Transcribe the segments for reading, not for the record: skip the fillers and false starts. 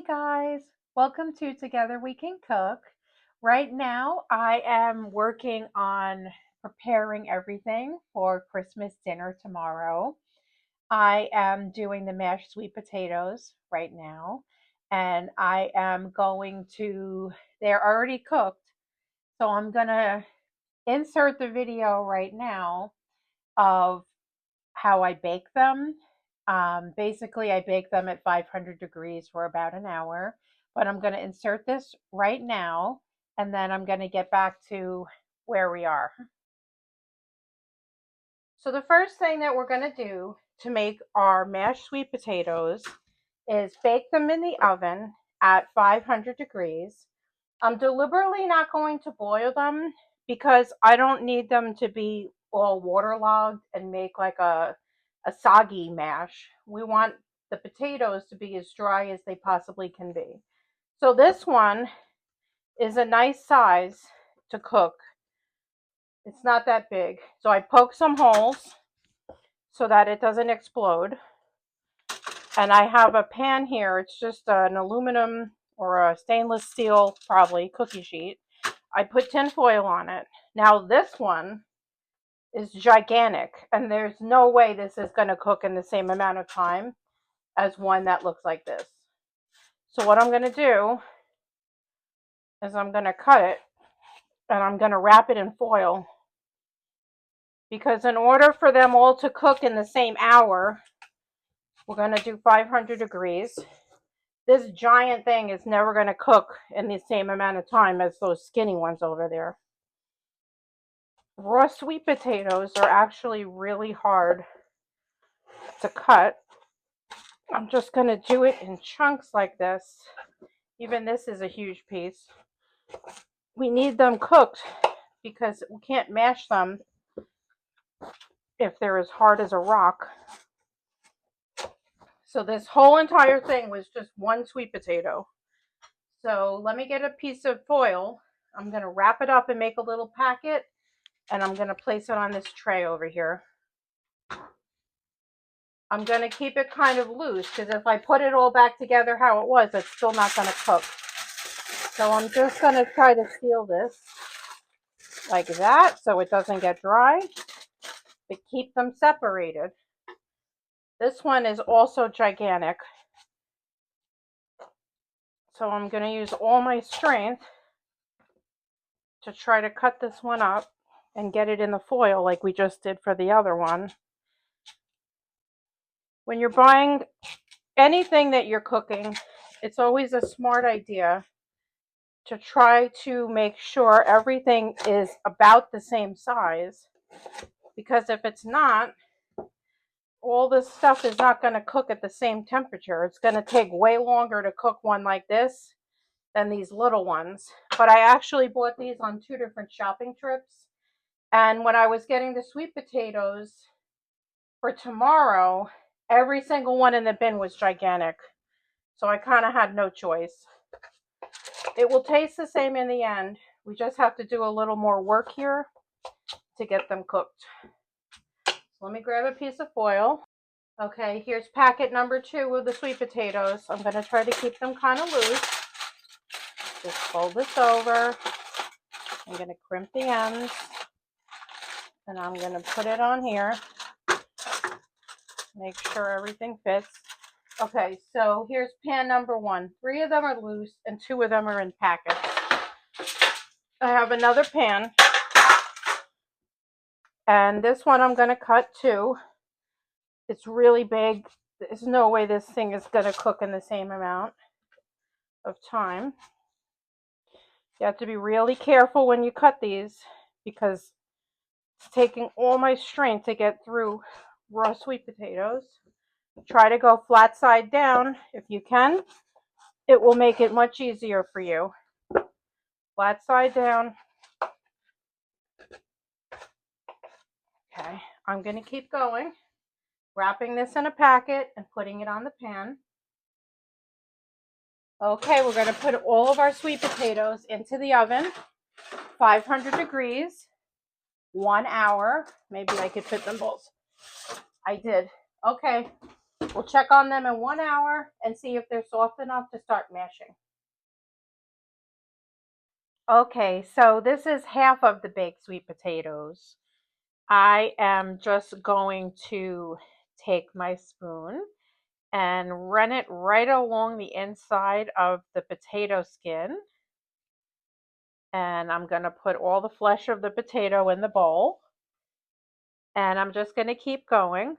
guys, welcome to Together We Can Cook. Right now, I am working on preparing everything for Christmas dinner tomorrow. I am doing the mashed sweet potatoes right now, and I am going to, they're already cooked, so I'm going to insert the video right now of how I bake them. Basically, I bake them at 500 degrees for about an hour, but I'm going to insert this right now and then I'm going to get back to where we are. So, the first thing that we're going to do to make our mashed sweet potatoes is bake them in the oven at 500 degrees. I'm deliberately not going to boil them because I don't need them to be all waterlogged and make like a soggy mash. We want the potatoes to be as dry as they possibly can be. So this one is a nice size to cook. It's not that big. So I poke some holes so that it doesn't explode. And I have a pan here. It's just an aluminum or a stainless steel, probably, cookie sheet. I put tin foil on it. Now this one is gigantic, and there's no way this is going to cook in the same amount of time as one that looks like this. So what I'm going to do is I'm going to cut it, and I'm going to wrap it in foil, because in order for them all to cook in the same hour, we're going to do 500 degrees. This giant thing is never going to cook in the same amount of time as those skinny ones over there. Raw sweet potatoes are actually really hard to cut. I'm just going to do it in chunks like this. Even this is a huge piece. We need them cooked because we can't mash them if they're as hard as a rock. So this whole entire thing was just one sweet potato. So let me get a piece of foil. I'm going to wrap it up and make a little packet, and I'm going to place it on this tray over here. I'm going to keep it kind of loose because if I put it all back together how it was, it's still not going to cook. So I'm just going to try to seal this like that so it doesn't get dry, but keep them separated. This one is also gigantic. So I'm going to use all my strength to try to cut this one up and get it in the foil like we just did for the other one. When you're buying anything that you're cooking, it's always a smart idea to try to make sure everything is about the same size, because if it's not, all this stuff is not going to cook at the same temperature. It's going to take way longer to cook one like this than these little ones. But I actually bought these on 2 different shopping trips. And when I was getting the sweet potatoes for tomorrow, every single one in the bin was gigantic. So I kind of had no choice. It will taste the same in the end. We just have to do a little more work here to get them cooked. So let me grab a piece of foil. Okay, here's packet number 2 of the sweet potatoes. I'm going to try to keep them kind of loose. Just fold this over. I'm going to crimp the ends. And I'm going to put it on here. Make sure everything fits. Okay, so here's pan number 1. 3 of them are loose and 2 of them are in packets. I have another pan. And this one I'm going to cut too. It's really big. There's no way this thing is going to cook in the same amount of time. You have to be really careful when you cut these because it's taking all my strength to get through raw sweet potatoes. Try to go flat side down if you can. It will make it much easier for you. Flat side down. Okay, I'm going to keep going. Wrapping this in a packet and putting it on the pan. Okay, we're going to put all of our sweet potatoes into the oven, 500 degrees, 1 hour. Maybe I could fit them both. I did. Okay, We'll check on them in 1 hour and see if they're soft enough to start mashing. Okay, so this is half of the baked sweet potatoes. I am just going to take my spoon and run it right along the inside of the potato skin. And I'm going to put all the flesh of the potato in the bowl. And I'm just going to keep going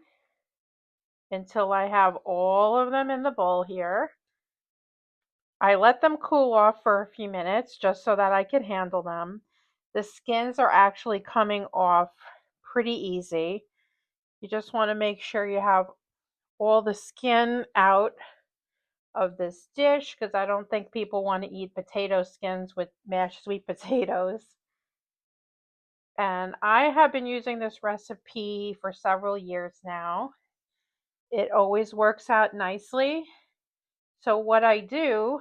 until I have all of them in the bowl here. I let them cool off for a few minutes just so that I could handle them. The skins are actually coming off pretty easy. You just want to make sure you have all the skin out of this dish because I don't think people want to eat potato skins with mashed sweet potatoes. And I have been using this recipe for several years now. It always works out nicely. So what I do,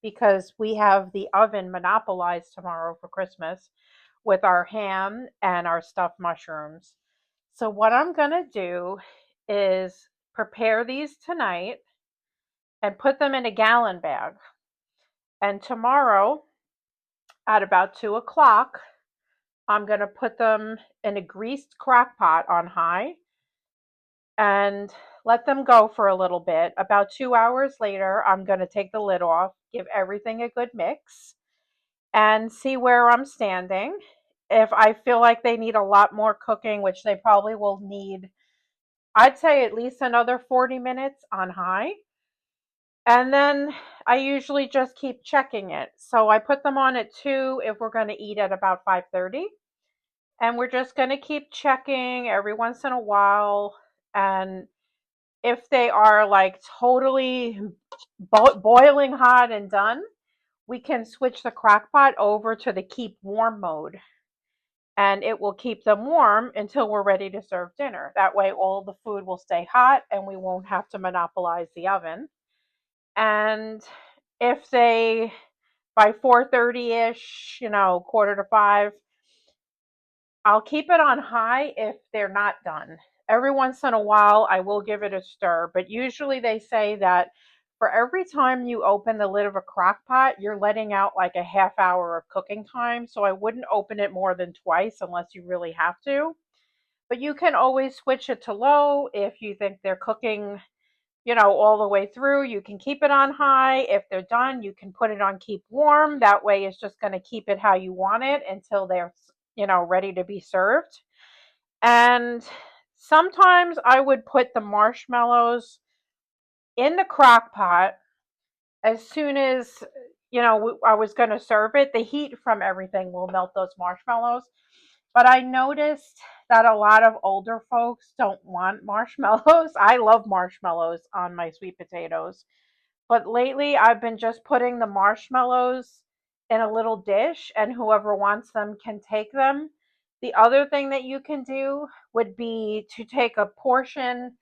because we have the oven monopolized tomorrow for Christmas with our ham and our stuffed mushrooms. So what I'm going to do is prepare these tonight and put them in a gallon bag. And tomorrow at about 2 o'clock, I'm going to put them in a greased crock pot on high and let them go for a little bit. About 2 hours later, I'm going to take the lid off, give everything a good mix, and see where I'm standing. If I feel like they need a lot more cooking, which they probably will need, I'd say at least another 40 minutes on high. And then I usually just keep checking it. So I put them on at 2 if we're going to eat at about 5:30. And we're just going to keep checking every once in a while. And if they are like totally boiling hot and done, we can switch the crock pot over to the keep warm mode. And it will keep them warm until we're ready to serve dinner. That way all the food will stay hot and we won't have to monopolize the oven. And if they, by 4:30ish, 4:45, I'll keep it on high if they're not done. Every once in a while, I will give it a stir, but usually they say that for every time you open the lid of a crock pot, you're letting out like a half hour of cooking time. So I wouldn't open it more than twice unless you really have to. But you can always switch it to low if you think they're cooking, all the way through. You can keep it on high. If they're done, you can put it on keep warm. That way it's just going to keep it how you want it until they're, ready to be served. And sometimes I would put the marshmallows in the crock pot as soon as, I was going to serve it. The heat from everything will melt those marshmallows. But I noticed that a lot of older folks don't want marshmallows. I love marshmallows on my sweet potatoes. But lately, I've been just putting the marshmallows in a little dish, and whoever wants them can take them. The other thing that you can do would be to take a portion.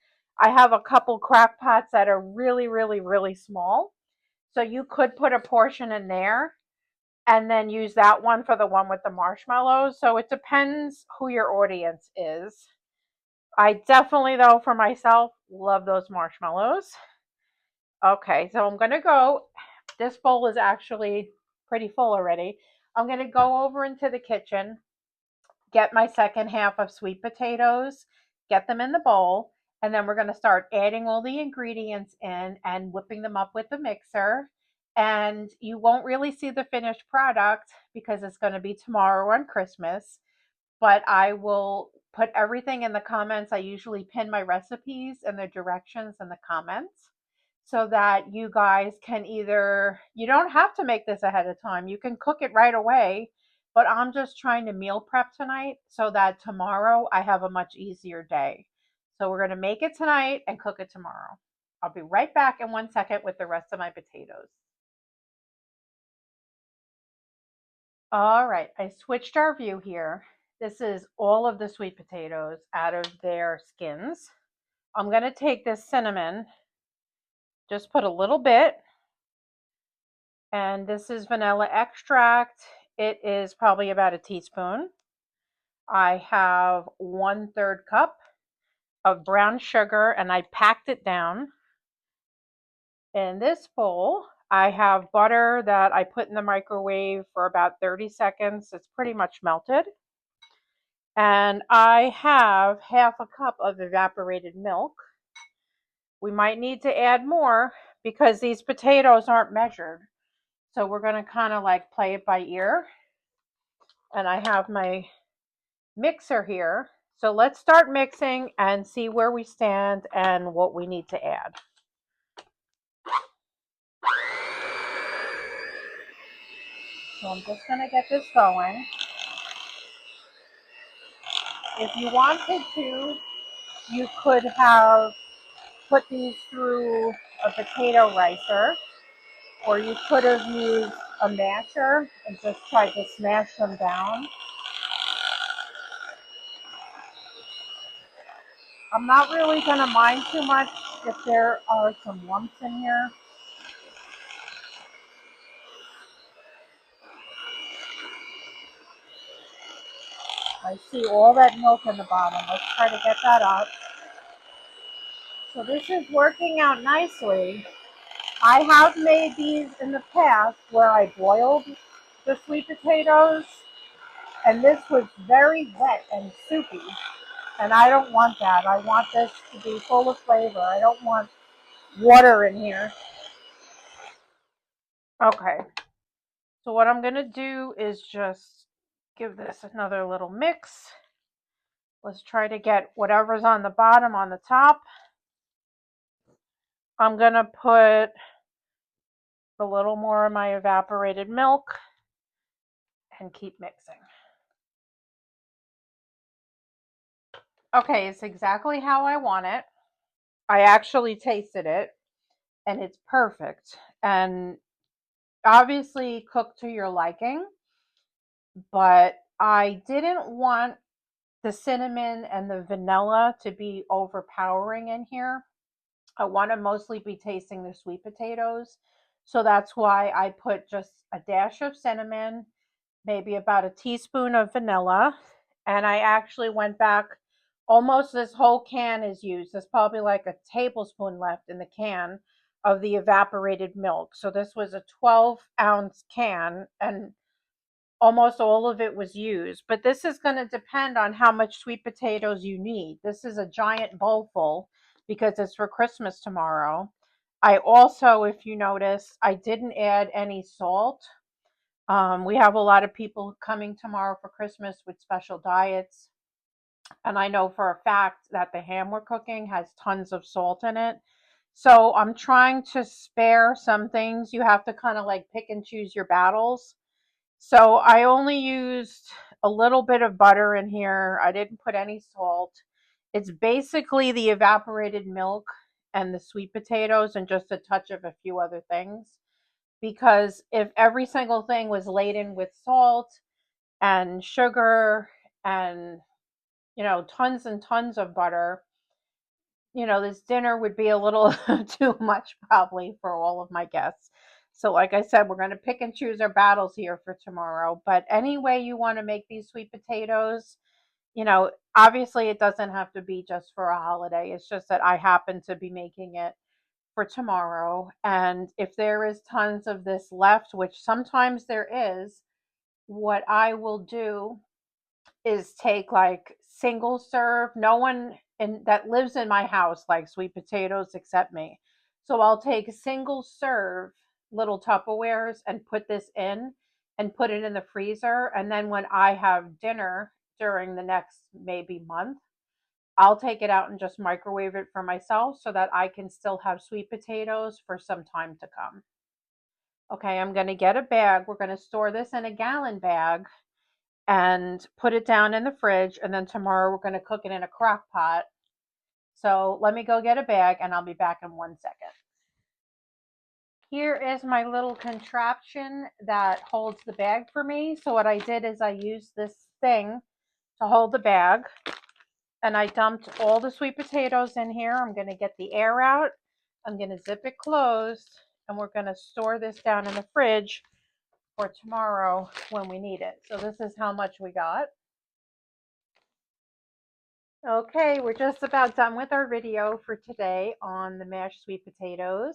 I have a couple crock pots that are really, really, really small. So you could put a portion in there and then use that one for the one with the marshmallows. So it depends who your audience is. I definitely, though, for myself, love those marshmallows. Okay, so I'm going to go. This bowl is actually pretty full already. I'm going to go over into the kitchen, get my second half of sweet potatoes, get them in the bowl, and then we're going to start adding all the ingredients in and whipping them up with the mixer. And you won't really see the finished product because it's going to be tomorrow on Christmas, but I will put everything in the comments. I usually pin my recipes and the directions in the comments so that you guys can either, you don't have to make this ahead of time. You can cook it right away, but I'm just trying to meal prep tonight so that tomorrow I have a much easier day. So we're going to make it tonight and cook it tomorrow. I'll be right back in 1 second with the rest of my potatoes. All right, I switched our view here. This is all of the sweet potatoes out of their skins. I'm going to take this cinnamon, just put a little bit, and this is vanilla extract. It is probably about a teaspoon. I have 1/3 cup of brown sugar and I packed it down. In this bowl, I have butter that I put in the microwave for about 30 seconds. It's pretty much melted. And I have half a cup of evaporated milk. We might need to add more because these potatoes aren't measured. So we're going to kind of like play it by ear. And I have my mixer here. So let's start mixing and see where we stand and what we need to add. So I'm just going to get this going. If you wanted to, you could have put these through a potato ricer, or you could have used a masher and just tried to smash them down. I'm not really going to mind too much if there are some lumps in here. I see all that milk in the bottom. Let's try to get that up. So this is working out nicely. I have made these in the past where I boiled the sweet potatoes, and this was very wet and soupy. And I don't want that. I want this to be full of flavor. I don't want water in here. Okay. So what I'm going to do is just give this another little mix. Let's try to get whatever's on the bottom on the top. I'm going to put a little more of my evaporated milk and keep mixing. Okay, it's exactly how I want it. I actually tasted it and it's perfect. And obviously cooked to your liking, but I didn't want the cinnamon and the vanilla to be overpowering in here. I want to mostly be tasting the sweet potatoes. So that's why I put just a dash of cinnamon, maybe about a teaspoon of vanilla. And I actually went back, almost this whole can is used. There's probably like a tablespoon left in the can of the evaporated milk. So this was a 12-ounce can and almost all of it was used. But this is going to depend on how much sweet potatoes you need. This is a giant bowl full because it's for Christmas tomorrow. I also, if you notice, I didn't add any salt. We have a lot of people coming tomorrow for Christmas with special diets. And I know for a fact that the ham we're cooking has tons of salt in it. So I'm trying to spare some things. You have to kind of like pick and choose your battles. So I only used a little bit of butter in here. I didn't put any salt. It's basically the evaporated milk and the sweet potatoes and just a touch of a few other things. Because if every single thing was laden with salt and sugar and, tons and tons of butter, this dinner would be a little too much probably for all of my guests. So, like I said, we're going to pick and choose our battles here for tomorrow. But any way you want to make these sweet potatoes, obviously it doesn't have to be just for a holiday. It's just that I happen to be making it for tomorrow. And if there is tons of this left, which sometimes there is, what I will do is take like single serve. No one that lives in my house likes sweet potatoes except me. So I'll take single serve little Tupperwares and put this in and put it in the freezer. And then when I have dinner during the next maybe month, I'll take it out and just microwave it for myself so that I can still have sweet potatoes for some time to come. Okay, I'm going to get a bag. We're going to store this in a gallon bag and put it down in the fridge. And then tomorrow we're going to cook it in a crock pot. So let me go get a bag and I'll be back in 1 second. Here is my little contraption that holds the bag for me. So what I did is I used this thing to hold the bag and I dumped all the sweet potatoes in here. I'm going to get the air out. I'm going to zip it closed and we're going to store this down in the fridge for tomorrow when we need it. So this is how much we got. Okay, we're just about done with our video for today on the mashed sweet potatoes.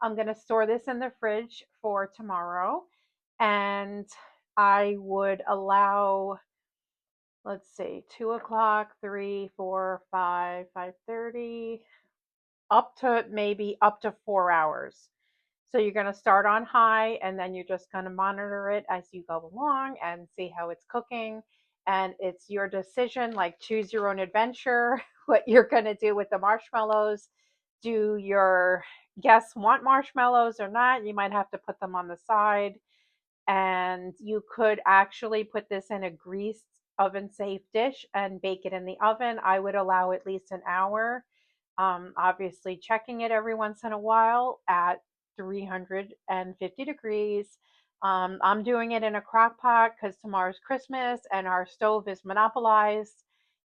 I'm going to store this in the fridge for tomorrow, and I would allow, let's see, 2 o'clock, 3, 4, 5, 5:30, up to maybe up to 4 hours. So you're going to start on high, and then you're just going to monitor it as you go along and see how it's cooking. And it's your decision, like choose your own adventure, what you're going to do with the marshmallows. Do your guests want marshmallows or not? You might have to put them on the side. And you could actually put this in a greased oven safe dish and bake it in the oven. I would allow at least an hour. Obviously, checking it every once in a while at 350 degrees. I'm doing it in a crock pot because tomorrow's Christmas and our stove is monopolized,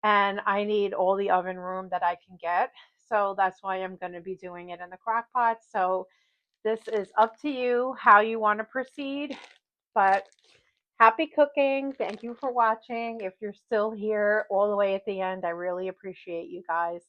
and I need all the oven room that I can get. So that's why I'm going to be doing it in the crock pot. So this is up to you how you want to proceed. But happy cooking. Thank you for watching. If you're still here all the way at the end, I really appreciate you guys.